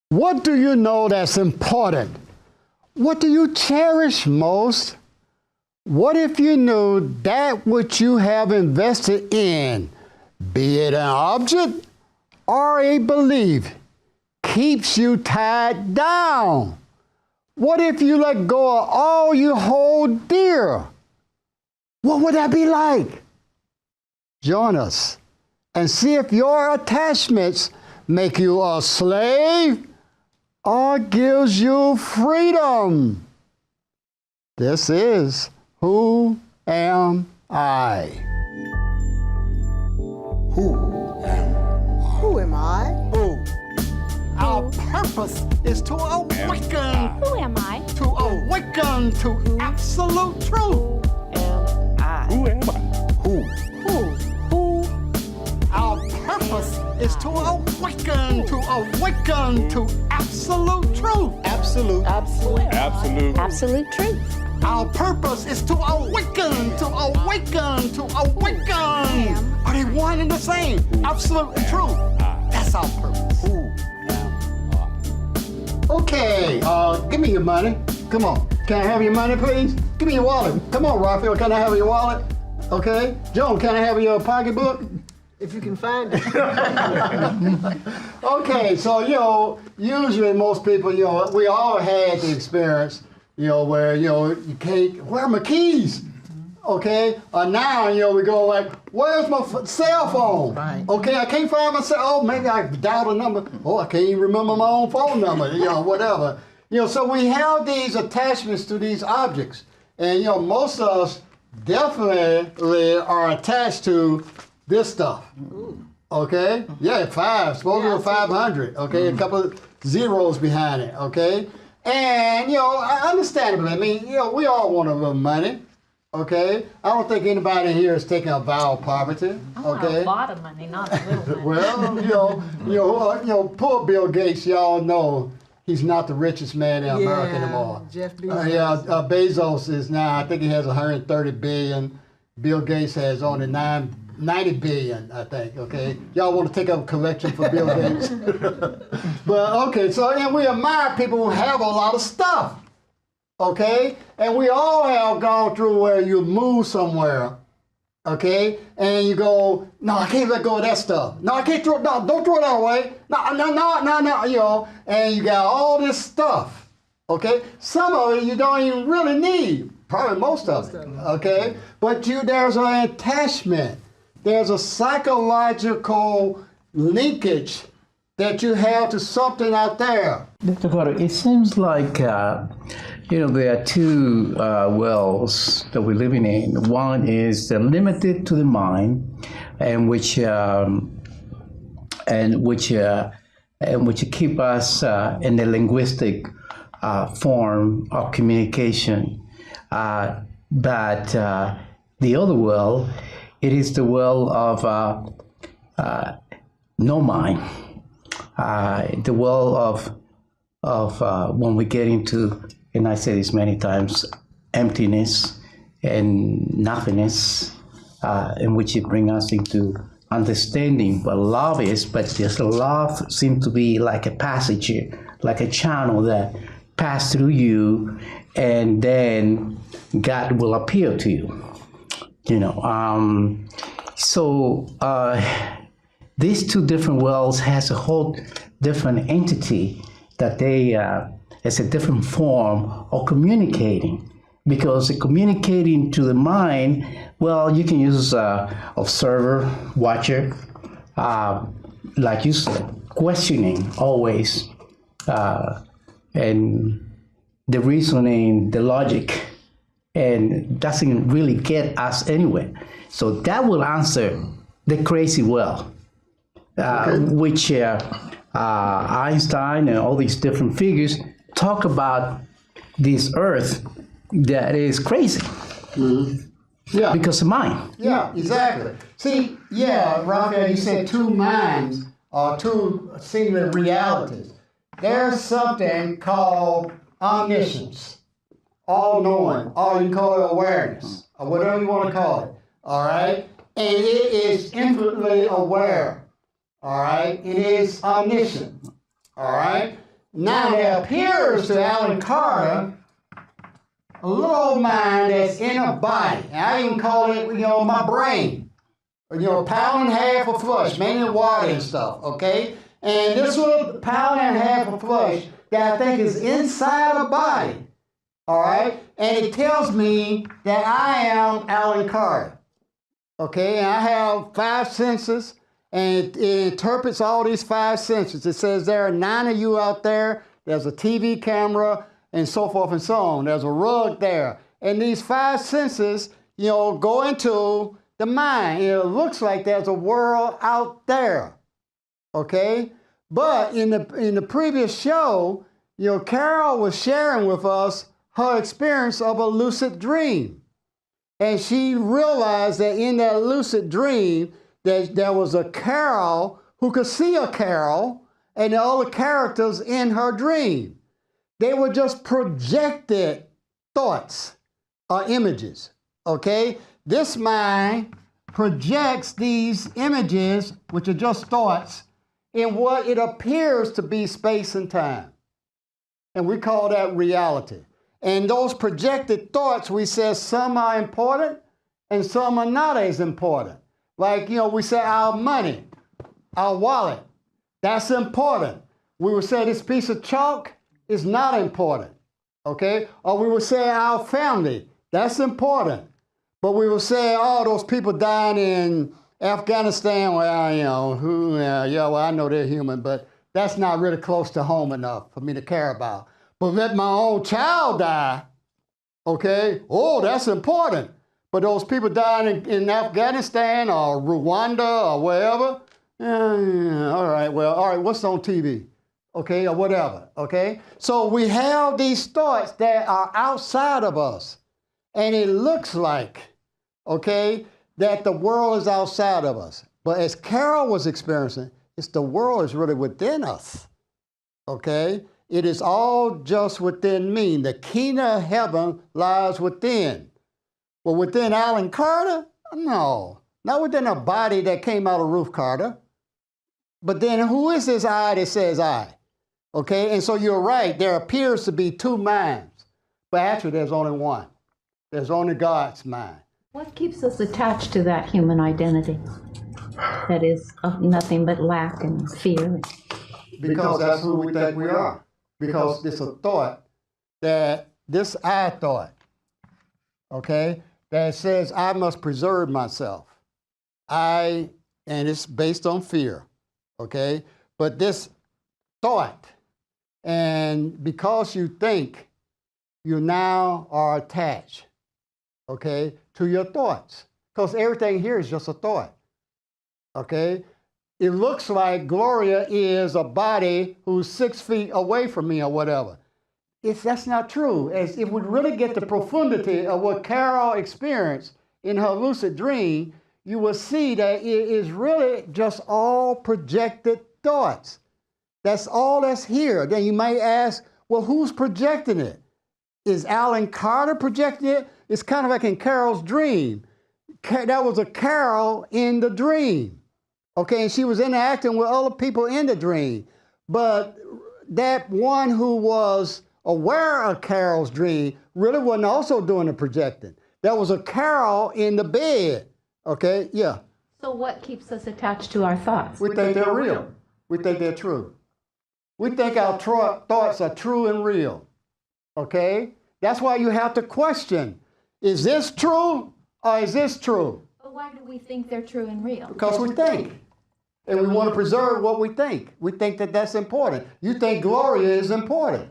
What do you know that's important? What do you cherish most? What if you knew that which you have invested in, be it an object or a belief, keeps you tied down? What if you let go of all you hold dear? What would that be like? Join us and see if your attachments make you a slave or gives you freedom. This is Who Am I? Who am I? Who? Our purpose is to awaken. Who am I? To awaken to absolute truth. Am I? Who am I? Who? Our purpose is to awaken to absolute truth. Absolute. Absolute truth. Our purpose is to awaken. Are they one and the same? Absolute and truth. That's our purpose. Who am I? Okay, give me your money. Come on. Can I have your money, please? Give me your wallet. Come on, Raphael. Can I have your wallet? Okay. Joan, can I have your pocketbook? If you can find it. Okay, so, usually most people, we all had the experience, where, you can't, where are my keys? Okay, now, we go like, where's my cell phone? Right. Okay, I can't find my cell, oh, maybe I dialed a number. Oh, I can't even remember my own phone number, whatever. So we have these attachments to these objects. And, most of us definitely are attached to this stuff. Okay? Yeah, 5. Supposed to be 500. Okay? A couple of zeros behind it. Okay? And, understandably, I mean, we all want a little money. Okay? I don't think anybody here is taking a vow of poverty. I want Okay? a lot of money, not a little money. Well, poor Bill Gates, y'all know he's not the richest man in America anymore. Jeff Bezos. Bezos is now, I think he has 130 billion. Bill Gates has only 90 billion, I think, okay? Y'all want to take up a collection for Bill Gates? But, okay, and we admire people who have a lot of stuff, okay? And we all have gone through where you move somewhere, okay? And you go, no, I can't let go of that stuff. No, I can't don't throw that away. No, and you got all this stuff, okay? Some of it you don't even really need, probably most of it, okay? But there's an attachment. There's a psychological linkage that you have to something out there. Dr. Carter, it seems like, there are two worlds that we're living in. One is limited to the mind, and which keep us in the linguistic form of communication. But the other world, it is the world of no mind, the world of when we get into, and I say this many times, emptiness and nothingness, in which it brings us into understanding what love is, but just love seems to be like a passage, like a channel that passes through you, and then God will appear to you. So these two different worlds has a whole different entity that it's a different form of communicating, because communicating to the mind, well, you can use observer, watcher, like you said, questioning always, and the reasoning, the logic, and doesn't really get us anywhere. So that will answer the crazy well, which Einstein and all these different figures talk about this earth that is crazy. Mm-hmm. Yeah. Because of mind. Yeah, exactly. See, Raphael, you said two minds or two seeming realities. There's something called omniscience, all-knowing, or you call it awareness, or whatever you want to call it, all right? And it is infinitely aware, all right? It is omniscient, all right? Now there appears to Alan Carter a little old mind that's in a body. And I even call it, my brain. A pound and a half of flesh, mainly water and stuff, okay? And this little pound and a half of flesh that I think is inside a body, all right? And it tells me that I am Alan Carter, okay? And I have 5 senses, and it interprets all these 5 senses. It says there are 9 of you out there. There's a TV camera, and so forth and so on. There's a rug there. And these 5 senses, go into the mind. It looks like there's a world out there, okay? But in the previous show, Carol was sharing with us her experience of a lucid dream. And she realized that in that lucid dream, that there was a Carol who could see a Carol and the other characters in her dream. They were just projected thoughts or images, okay? This mind projects these images, which are just thoughts, in what it appears to be space and time. And we call that reality. And those projected thoughts, we say some are important and some are not as important. Like, we say our money, our wallet, that's important. We would say this piece of chalk is not important, okay? Or we would say our family, that's important. But we would say, oh, those people dying in Afghanistan, well, I know they're human, but that's not really close to home enough for me to care about. But let my own child die, okay? Oh, that's important. But those people dying in Afghanistan or Rwanda or wherever, all right, what's on TV? Okay, or whatever, okay? So we have these thoughts that are outside of us, and it looks like, okay, that the world is outside of us. But as Carol was experiencing, it's the world is really within us, okay? It is all just within me. The kingdom of heaven lies within. But within Alan Carter? No, not within a body that came out of Ruth Carter. But then who is this I that says I? Okay, and so you're right, there appears to be 2 minds, but actually there's only one. There's only God's mind. What keeps us attached to that human identity that is of nothing but lack and fear? Because that's who we think we are. Because it's a thought that this I thought, okay, that says I must preserve myself. And it's based on fear, okay? But this thought, and because you think, you now are attached, okay, to your thoughts. Because everything here is just a thought, okay? It looks like Gloria is a body who's 6 feet away from me or whatever. That's not true. As if we really get the profundity of what Carol experienced in her lucid dream, you will see that it is really just all projected thoughts. That's all that's here. Then you might ask, well, who's projecting it? Is Alan Carter projecting it? It's kind of like in Carol's dream. That was a Carol in the dream. Okay, and she was interacting with other people in the dream. But that one who was aware of Carol's dream really wasn't also doing the projecting. That was a Carol in the bed. Okay, yeah. So what keeps us attached to our thoughts? We think they're real. We think they're true. We think our thoughts are true and real. Okay? That's why you have to question, is this true or is this true? But why do we think they're true and real? Because we think. And we want to preserve what we think. We think that that's important. You think Gloria is important.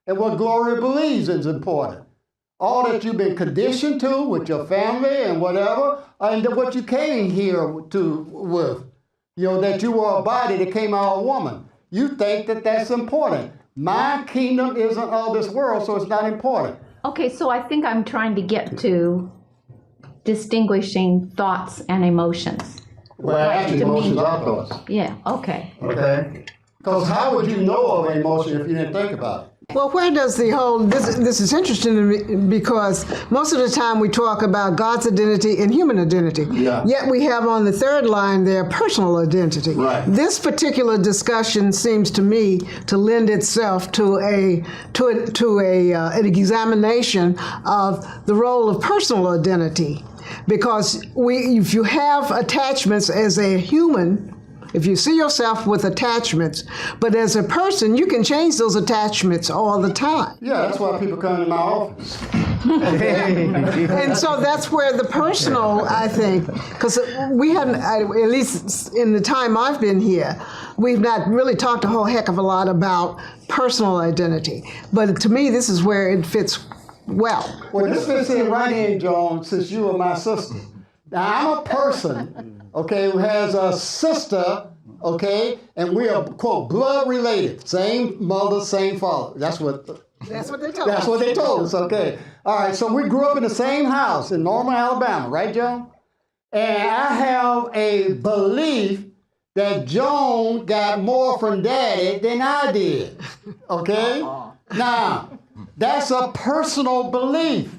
And what Gloria believes is important. All that you've been conditioned to with your family and whatever, and what you came here with. That you were a body that came out of a woman. You think that that's important. My kingdom isn't of this world, so it's not important. Okay, so I think I'm trying to get to distinguishing thoughts and emotions. Well, actually, emotions are thoughts. Yeah, okay. Okay? Because how would you know of an emotion if you didn't think about it? Well, where does the whole, this is interesting to me because most of the time we talk about God's identity and human identity. Yeah. Yet we have on the third line there personal identity. Right. This particular discussion seems to me to lend itself to an examination of the role of personal identity. Because if you have attachments as a human, if you see yourself with attachments, but as a person, you can change those attachments all the time. Yeah, that's why people come to my office. And so that's where the personal, I think, because we haven't, at least in the time I've been here, we've not really talked a whole heck of a lot about personal identity. But to me, this is where it fits well. Well, this fits in right in, Joan, since you are my sister. Now, I'm a person, okay, who has a sister, okay, and we are, quote, blood related. Same mother, same father. That's what they told us. That's what they told us, okay. All right, so we grew up in the same house in Norman, Alabama, right, Joan? And I have a belief that Joan got more from Daddy than I did, okay? Now, that's a personal belief.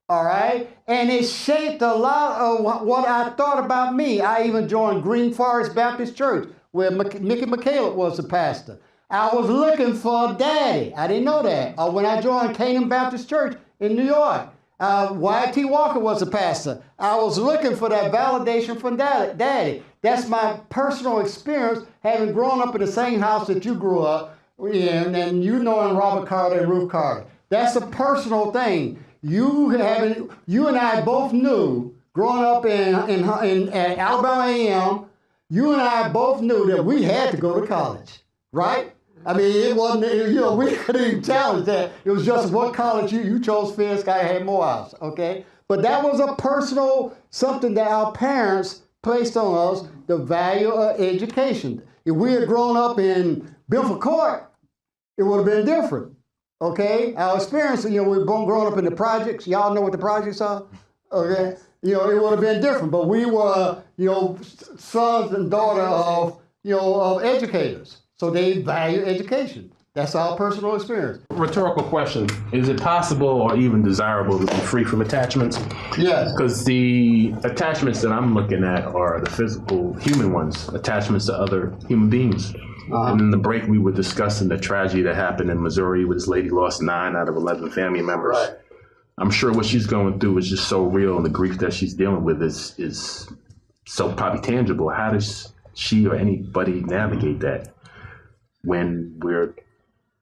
All right, and it shaped a lot of what I thought about me. I even joined Green Forest Baptist Church, where Mickey McCaleb was the pastor. I was looking for a daddy. I didn't know that. When I joined Canaan Baptist Church in New York, Y.T. Walker was the pastor. I was looking for that validation from daddy. That's my personal experience, having grown up in the same house that you grew up in, and you knowing Robert Carter and Ruth Carter. That's a personal thing. You and I both knew, growing up in Alabama A&M, you and I both knew that we had to go to college, right? I mean, it wasn't, we couldn't even challenge that. It was just what college you chose Fisk, I had Morehouse, okay? But that was a personal, something that our parents placed on us, the value of education. If we had grown up in Beaufort Court, it would have been different. Okay, our experience, we've grown up in the projects. Y'all know what the projects are? Okay, it would have been different, but we were, sons and daughters of educators. So they value education. That's our personal experience. Rhetorical question. Is it possible or even desirable to be free from attachments? Yes. Because the attachments that I'm looking at are the physical, human ones, attachments to other human beings. And in the break, we were discussing the tragedy that happened in Missouri where this lady lost 9 out of 11 family members. Right. I'm sure what she's going through is just so real, and the grief that she's dealing with is so probably tangible. How does she or anybody navigate that when we're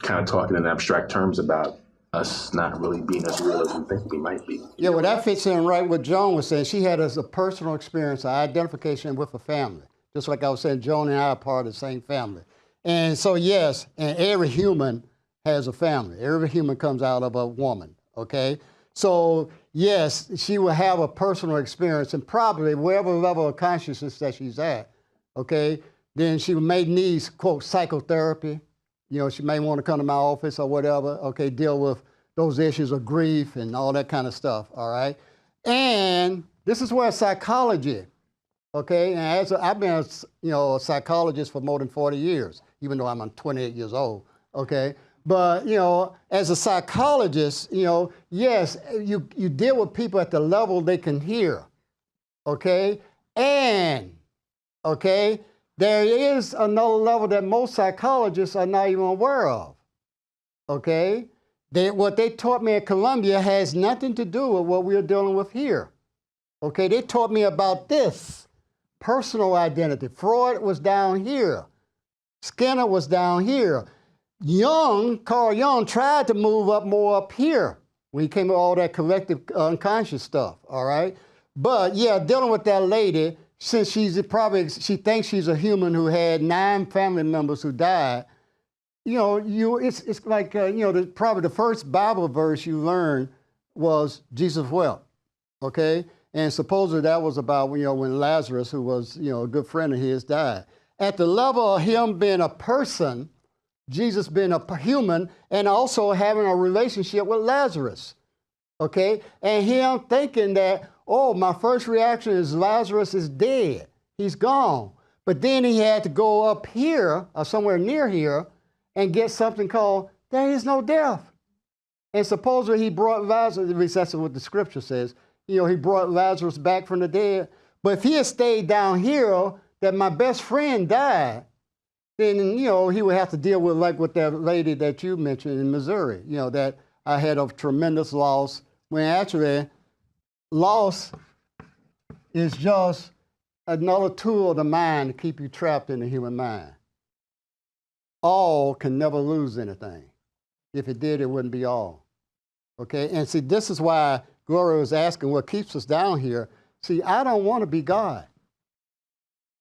kind of talking in abstract terms about us not really being as real as we think we might be? Yeah, well, that fits in right what Joan was saying. She had as a personal experience, an identification with a family. Just like I was saying, Joan and I are part of the same family. And so, yes, and every human has a family. Every human comes out of a woman, okay? So, yes, she will have a personal experience, and probably whatever level of consciousness that she's at, okay, then she may need, quote, psychotherapy. She may want to come to my office or whatever, okay, deal with those issues of grief and all that kind of stuff, all right? And this is where psychology, okay, and I've been a psychologist for more than 40 years, even though I'm 28 years old, okay? But, as a psychologist, yes, you deal with people at the level they can hear, okay? And, okay, there is another level that most psychologists are not even aware of, okay? What they taught me at Columbia has nothing to do with what we're dealing with here, okay? They taught me about this, personal identity. Freud was down here. Skinner was down here. Carl Jung tried to move up more up here when he came with all that collective unconscious stuff, all right? But yeah, dealing with that lady, since she thinks she's a human who had 9 family members who died, it's like, probably the first Bible verse you learned was Jesus wept, okay? And supposedly that was about, when Lazarus, who was, a good friend of his, died. At the level of him being a person, Jesus being a human, and also having a relationship with Lazarus, okay? And him thinking that, oh, my first reaction is Lazarus is dead. He's gone. But then he had to go up here, or somewhere near here, and get something called there is no death. And supposedly he brought Lazarus, at least that's what the scripture says, he brought Lazarus back from the dead. But if he had stayed down here, that my best friend died, then, he would have to deal with like with that lady that you mentioned in Missouri, that I had a tremendous loss, when actually loss is just another tool of the mind to keep you trapped in the human mind. All can never lose anything. If it did, it wouldn't be all. Okay, and see, this is why Gloria was asking what keeps us down here. See, I don't want to be God.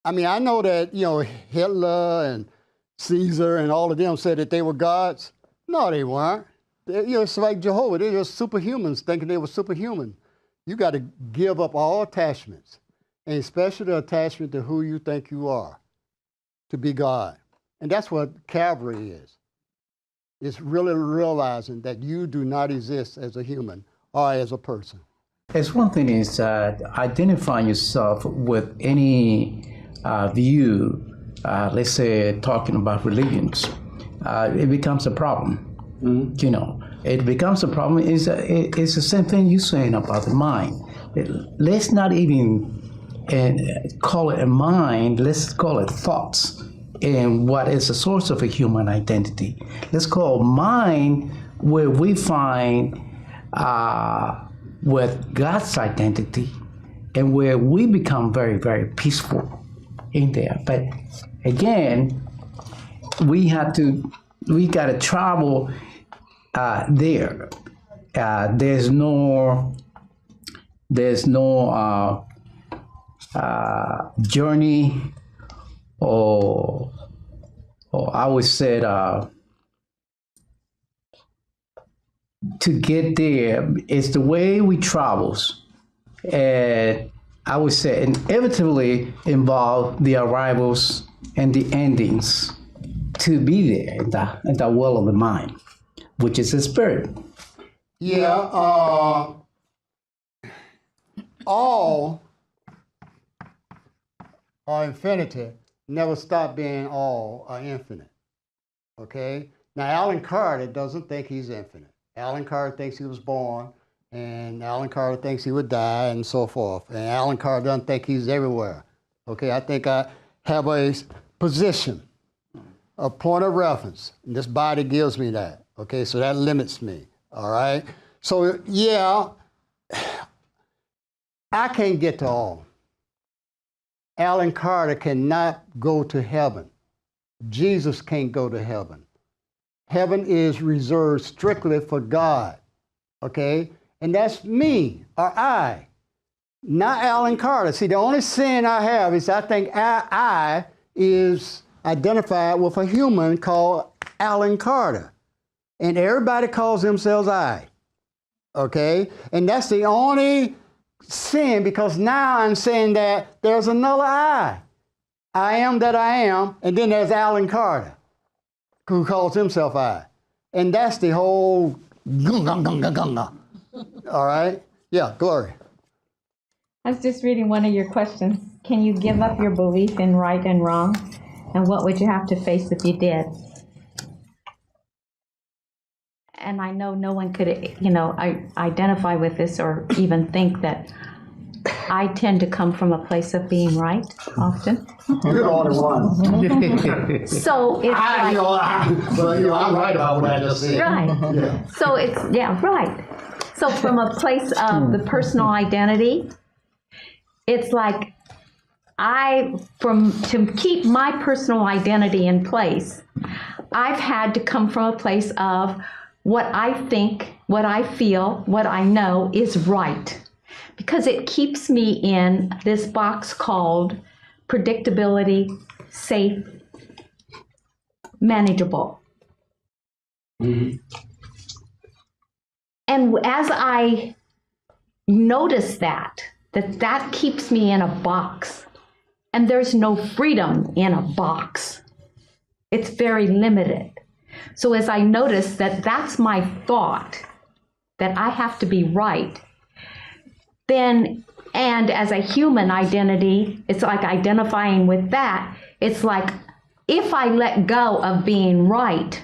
I mean, I know that, Hitler and Caesar and all of them said that they were gods. No, they weren't. It's like Jehovah. They're just superhumans thinking they were superhuman. You got to give up all attachments, and especially the attachment to who you think you are, to be God. And that's what Calvary is. It's really realizing that you do not exist as a human or as a person. It's one thing is identifying yourself with any view, let's say talking about religions, it becomes a problem. It becomes a problem. It's the same thing you're saying about the mind. Let's not even call it a mind. Let's call it thoughts. And what is the source of a human identity? Let's call mind where we find with God's identity, and where we become very, very peaceful in there. But again, we got to travel there. There's no journey, or I would say to get there. It's the way we travels, and I would say inevitably involve the arrivals and the endings to be there in the world of the mind, which is the spirit. Yeah, all or infinity never stop being all or infinite. Okay? Now, Alan Carter doesn't think he's infinite. Alan Carter thinks he was born, and Alan Carter thinks he would die, and so forth. And Alan Carter doesn't think he's everywhere. Okay? I think I have a position, a point of reference, and this body gives me that. Okay? So that limits me. All right? So, yeah, I can't get to all. Alan Carter cannot go to heaven. Jesus can't go to heaven. Heaven is reserved strictly for God, okay? And that's me, or I, not Alan Carter. See, the only sin I have is I think I is identified with a human called Alan Carter. And everybody calls themselves I, okay? And that's the only sin, because now I'm saying that there's another I am that I am, and then there's Alan Carter, who calls himself I. And that's the whole all right? Yeah, Gloria. I was just reading one of your questions. Can you give up your belief in right and wrong? And what would you have to face if you did? And I know no one could, identify with this or even think that I tend to come from a place of being right often. You're the only one. So it's I'm right about what I just said. right. Yeah. So it's, right. So from a place of the personal identity, it's like to keep my personal identity in place, I've had to come from a place of what I think, what I feel, what I know is right. Because it keeps me in this box called predictability, safe, manageable. Mm-hmm. And as I notice that keeps me in a box, and there's no freedom in a box. It's very limited. So as I notice that that's my thought, that I have to be right, then, and as a human identity, it's like identifying with that. It's like, if I let go of being right,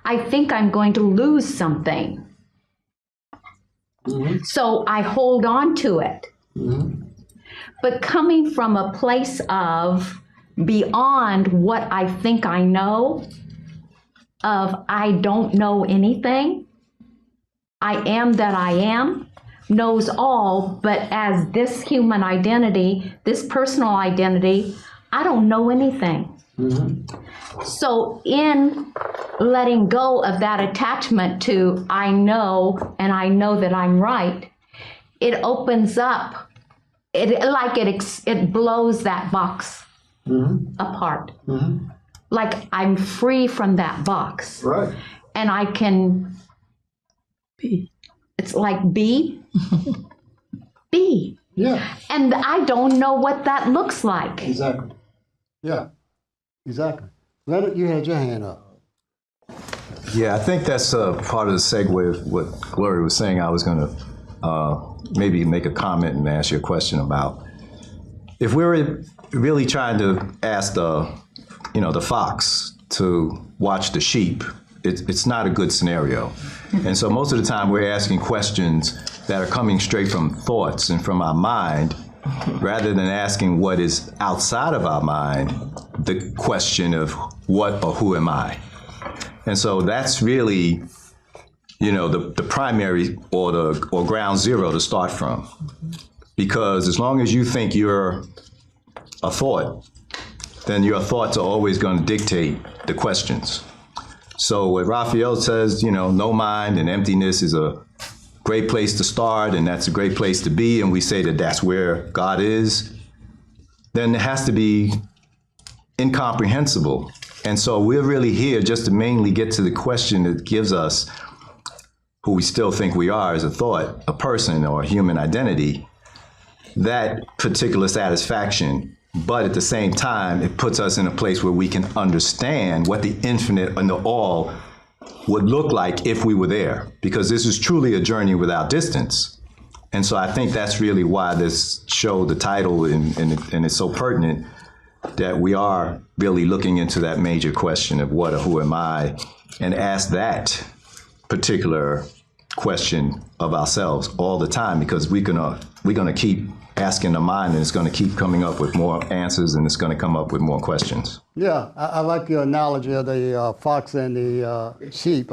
I think I'm going to lose something. So I hold on to it. But coming from a place of beyond what I think I know, of I don't know anything, I am that I am, knows all, but as this human identity, this personal identity, I don't know anything. So in letting go of that attachment to I know and I know that I'm right, it opens up, it blows that box apart. Like I'm free from that box. Right. And I can be. It's like be. Be. Yeah. And I don't know what that looks like. Exactly. Yeah. Exactly. Leonard, you had your hand up. Yeah, I think that's part of the segue of what Gloria was saying. I was going to maybe make a comment and ask you a question about if we were really trying to ask the fox to watch the sheep. It's not a good scenario. And so most of the time we're asking questions that are coming straight from thoughts and from our mind, rather than asking what is outside of our mind, the question of what or who am I? And so that's really, the primary or ground zero to start from. Because as long as you think you're a thought, then your thoughts are always going to dictate the questions. So what Raphael says, no mind and emptiness is a great place to start, and that's a great place to be, and we say that that's where God is, then it has to be incomprehensible. And so we're really here just to mainly get to the question that gives us who we still think we are as a thought, a person, or a human identity, that particular satisfaction. But at the same time, it puts us in a place where we can understand what the infinite and the all would look like if we were there, because this is truly a journey without distance. And so I think that's really why this show, the title, and it's so pertinent, that we are really looking into that major question of what or who am I, and ask that particular question of ourselves all the time, because we're gonna keep asking the mind, and it's going to keep coming up with more answers, and it's going to come up with more questions. Yeah, I like your analogy of the fox and the sheep.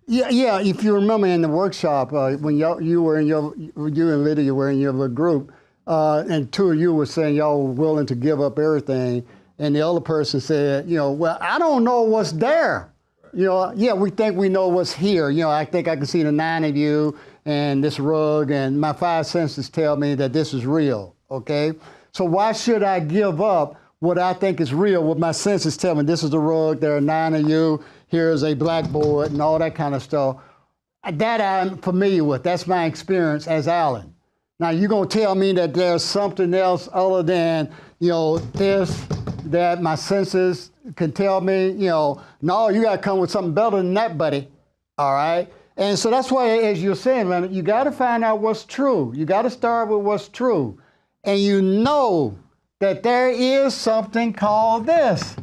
Yeah. If you remember in the workshop when you and Lydia were in your little group, and two of you were saying y'all were willing to give up everything, and the other person said, well, I don't know what's there. Yeah, we think we know what's here. I think I can see the 9 of you and this rug, and my 5 senses tell me that this is real, okay? So why should I give up what I think is real, what my senses tell me? This is the rug, there are 9 of you, here's a blackboard, and all that kind of stuff. That I'm familiar with. That's my experience as Alan. Now, you're going to tell me that there's something else other than, this, that my senses can tell me, no, you got to come with something better than that, buddy, all right? And so that's why, as you're saying, Leonard, you got to find out what's true. You got to start with what's true. And you know that there is something called this.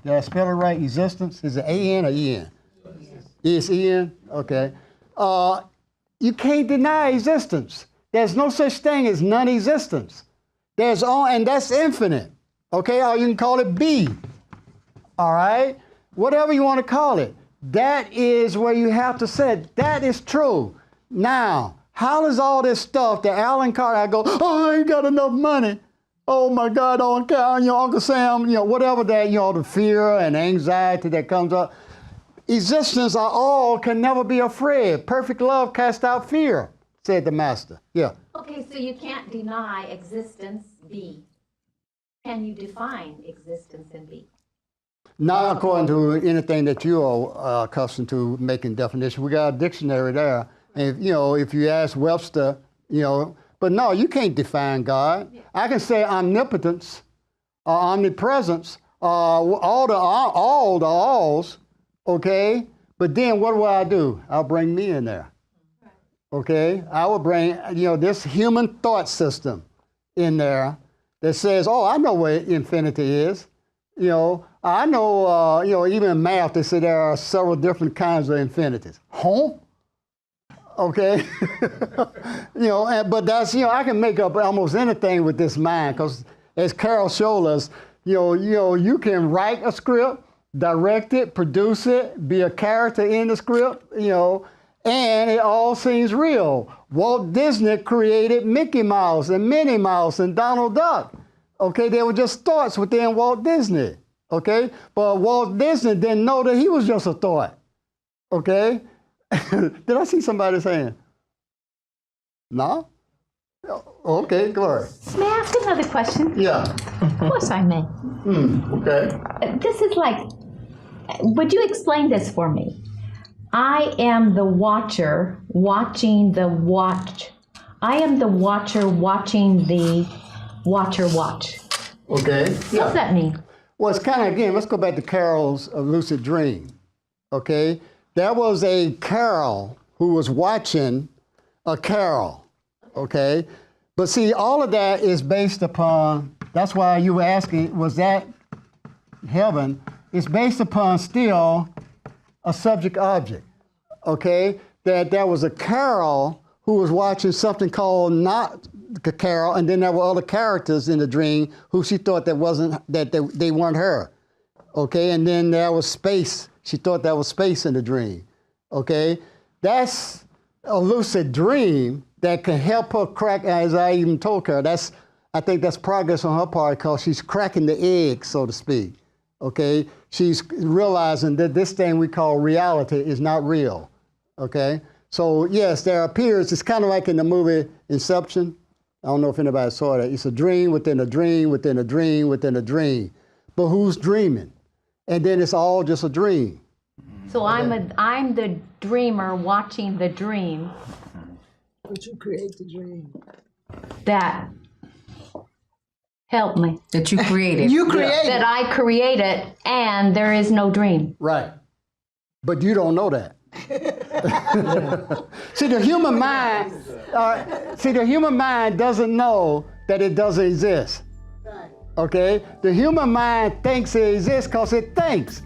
Did I spell it right? Existence? Is it A-N or E-N? It's E-N? Okay. You can't deny existence. There's no such thing as non-existence. And that's infinite. Okay, or you can call it B. All right? Whatever you want to call it. That is where you have to say, that is true. Now, how does all this stuff that Alan Carter, I go, I ain't got enough money. Oh my God, Uncle Sam, whatever that, the fear and anxiety that comes up. Existence are all can never be afraid. Perfect love casts out fear, said the master. Yeah. Okay, so you can't deny existence B. Can you define existence in B? Not according to anything that you are accustomed to making definition. We got a dictionary there. And if you ask Webster, but no, you can't define God. Yeah. I can say omnipotence, omnipresence, all the alls, okay? But then what do? I'll bring me in there. Okay? I will bring, this human thought system in there that says, I know what infinity is. I know, even in math, they say there are several different kinds of infinities. Home? Okay? But that's, I can make up almost anything with this mind, because as Carol showed us, you can write a script, direct it, produce it, be a character in the script, and it all seems real. Walt Disney created Mickey Mouse and Minnie Mouse and Donald Duck. Okay, they were just thoughts within Walt Disney. Okay, but Walt Disney didn't know that he was just a thought. Okay, did I see somebody saying? No? Okay, Gloria. May I ask another question? Yeah. Of course I may. Okay. This is like, would you explain this for me? I am the watcher watching the watch. I am the watcher watching the watcher watch. Okay. What does that mean? Well, it's kind of, again, let's go back to Carol's lucid dream. Okay? There was a Carol who was watching a Carol. Okay? But see, all of that is based upon, that's why you were asking, was that heaven? It's based upon still a subject object. Okay? That there was a Carol who was watching something called not Carol, and then there were other characters in the dream who she thought they weren't her. Okay? And then there was space. She thought there was space in the dream. Okay? That's a lucid dream that can help her crack, as I even told her. I think that's progress on her part, because she's cracking the egg, so to speak. Okay? She's realizing that this thing we call reality is not real. Okay? So yes, there appears, it's kind of like in the movie Inception. I don't know if anybody saw that. It's a dream within a dream within a dream within a dream. But who's dreaming? And then it's all just a dream. So I'm the dreamer watching the dream. But you create the dream. That, help me. That you created. You create That I created, and there is no dream. Right. But you don't know that. See, the human mind doesn't know that it doesn't exist. Okay? The human mind thinks it exists because it thinks.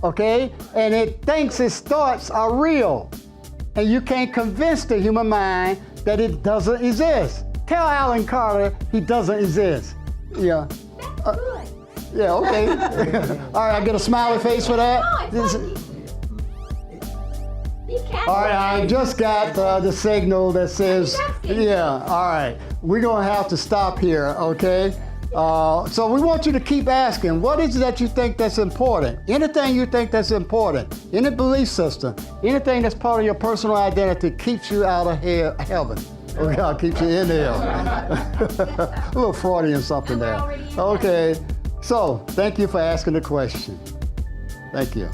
Okay? And it thinks its thoughts are real. And you can't convince the human mind that it doesn't exist. Tell Alan Carter he doesn't exist. Yeah. Yeah, okay. All right, I get a smiley face for that. All right, I just got the signal that says, yeah, all right. We're going to have to stop here, okay? So we want you to keep asking, what is it that you think that's important? Anything you think that's important, any belief system, anything that's part of your personal identity keeps you out of heaven. Okay, I'll keep you in there. A little Freudian something there. Okay, so thank you for asking the question. Thank you.